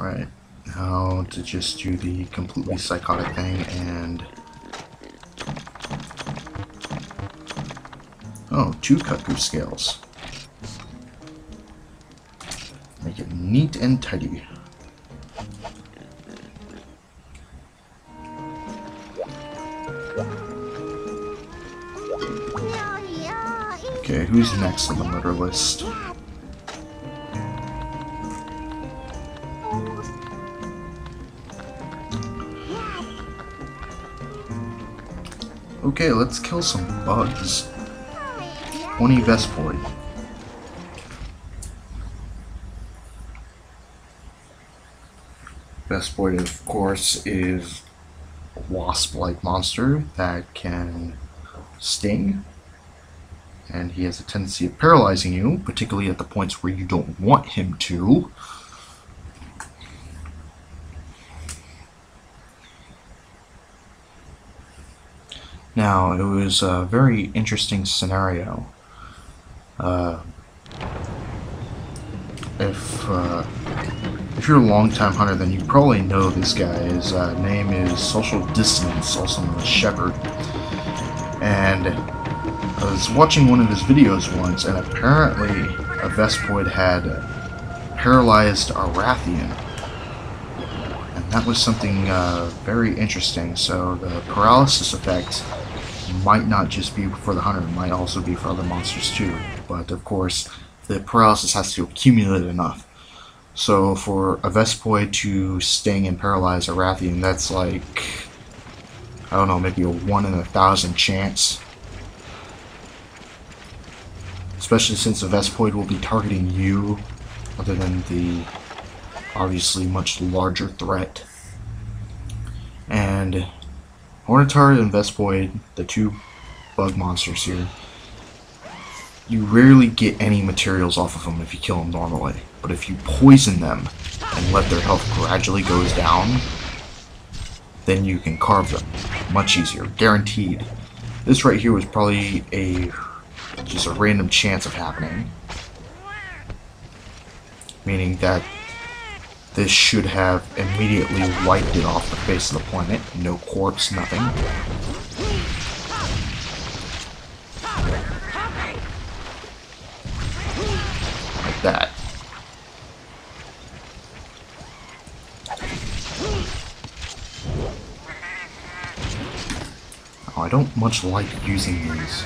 Alright, now to just do the completely psychotic thing and... Oh, 2 cuckoo scales. Make it neat and tidy. Okay, who's next on the murder list? Okay, let's kill some bugs. 20 Vespoid. Vespoid, of course, is a wasp-like monster that can sting, and he has a tendency of paralyzing you, particularly at the points where you don't want him to. Now, it was a very interesting scenario. If you're a long-time hunter, then you probably know this guy. His name is Social Dissonance, also known as Shepherd. And I was watching one of his videos once, and apparently a Vespoid had paralyzed a Rathian. And that was something very interesting. So the paralysis effect might not just be for the hunter, it might also be for other monsters too. But of course, the paralysis has to accumulate enough. So for a Vespoid to sting and paralyze a Rathian, that's like, I don't know, maybe a 1 in 1,000 chance. Especially since a Vespoid will be targeting you, other than the obviously much larger threat. And Ornithard and Vespoid, the 2 bug monsters here, you rarely get any materials off of them if you kill them normally. But if you poison them and let their health gradually goes down, then you can carve them much easier, guaranteed. This right here was probably just a random chance of happening, meaning that this should have immediately wiped it off the face of the planet. No corpse, nothing. Like that. Oh, I don't much like using these.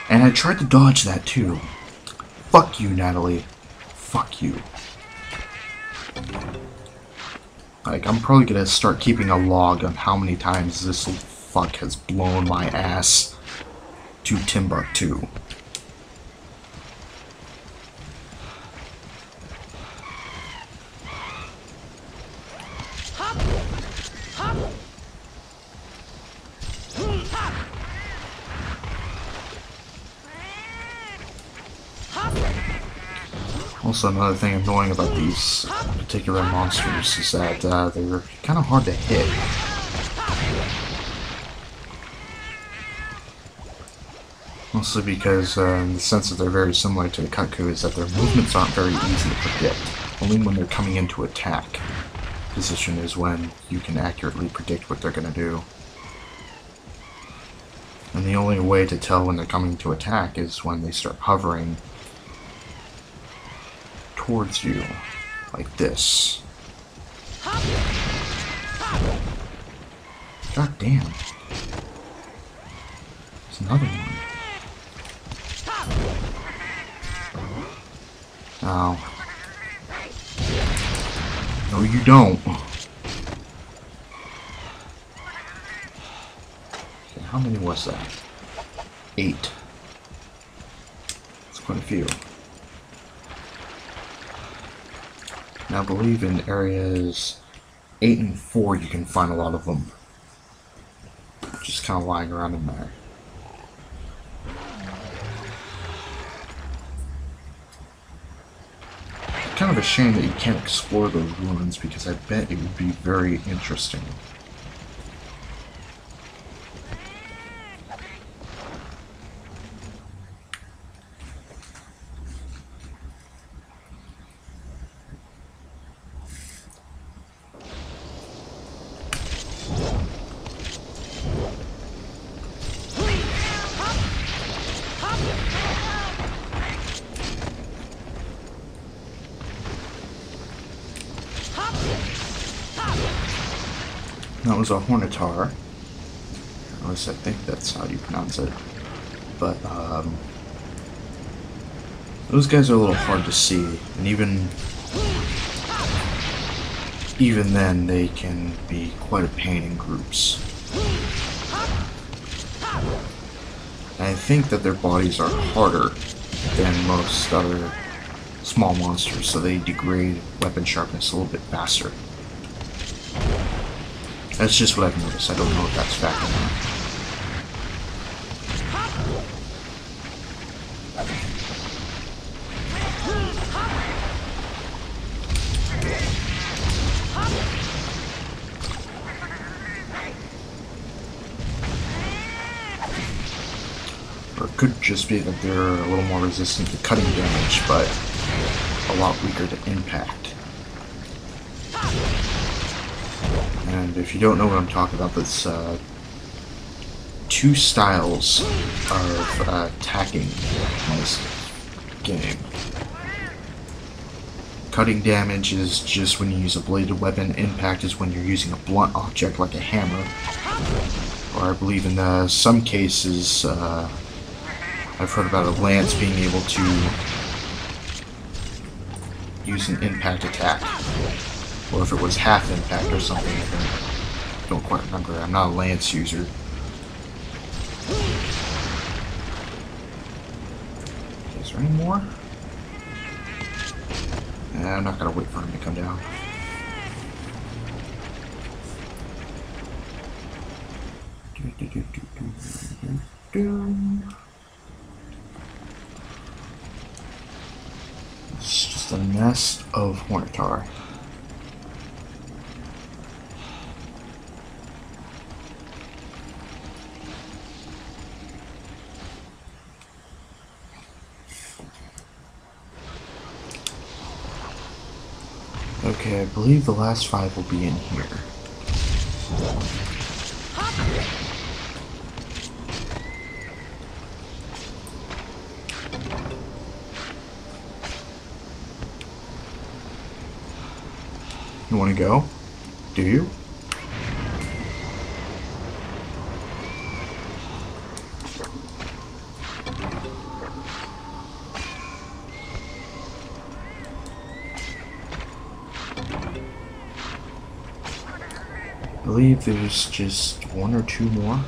And I tried to dodge that too. Fuck you, Natalie. Fuck you. Like, I'm probably gonna start keeping a log on how many times this little fuck has blown my ass to Timbuktu. Also, another thing annoying about these particular monsters is that they're kind of hard to hit. Mostly because, in the sense that they're very similar to the cuckoo, is that their movements aren't very easy to predict. Only when they're coming into attack position is when you can accurately predict what they're going to do. And the only way to tell when they're coming to attack is when they start hovering towards you, like this. God damn. There's another one. Oh. No, you don't. Okay, how many was that? 8. That's quite a few. Now, I believe in areas 8 and 4 you can find a lot of them. Just kind of lying around in there. Kind of a shame that you can't explore those ruins, because I bet it would be very interesting. That was a Hornitar. At least I think that's how you pronounce it. But, those guys are a little hard to see, and even then they can be quite a pain in groups. And I think that their bodies are harder than most other small monsters, so they degrade weapon sharpness a little bit faster. That's just what I've noticed. I don't know if that's fact or not. Or it could just be that they're a little more resistant to cutting damage, but a lot weaker to impact. And if you don't know what I'm talking about, that's two styles of attacking in this game. Cutting damage is just when you use a bladed weapon. Impact is when you're using a blunt object like a hammer. Or I believe in some cases, I've heard about a lance being able to use an impact attack. Or if it was half impact or something, I don't quite remember. I'm not a lance user. Is there any more? Nah, I'm not gonna wait for him to come down. It's just a nest of Hornitar. Okay, I believe the last 5 will be in here. You want to go? Do you? I believe there's just 1 or 2 more.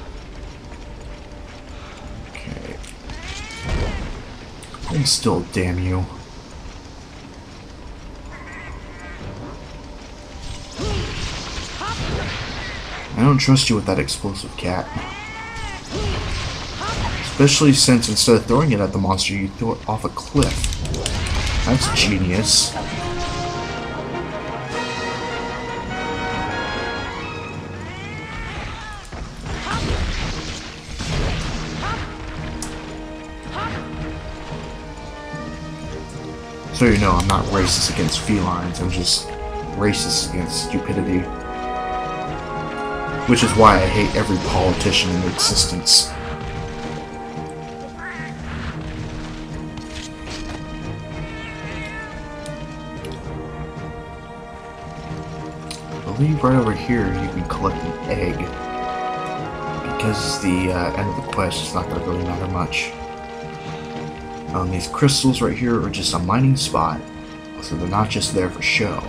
Okay. Hold still, damn you. I don't trust you with that explosive cat. Especially since instead of throwing it at the monster, you throw it off a cliff. That's genius. So you know, I'm not racist against felines, I'm just racist against stupidity. Which is why I hate every politician in existence. I believe right over here you can collect an egg. Because the end of the quest is not going to really matter much. These crystals right here are just a mining spot, so they're not just there for show.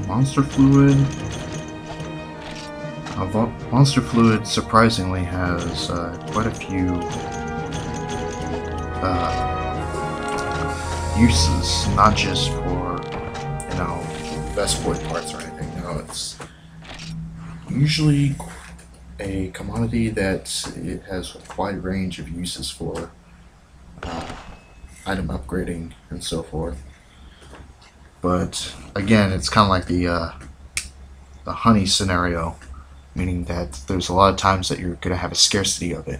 Monster Fluid. Monster Fluid surprisingly has quite a few uses, not just for, you know, Vespoid parts or anything. No, it's usually a commodity that it has a wide range of uses for item upgrading and so forth. But again, it's kind of like the the honey scenario, meaning that there's a lot of times that you're going to have a scarcity of it.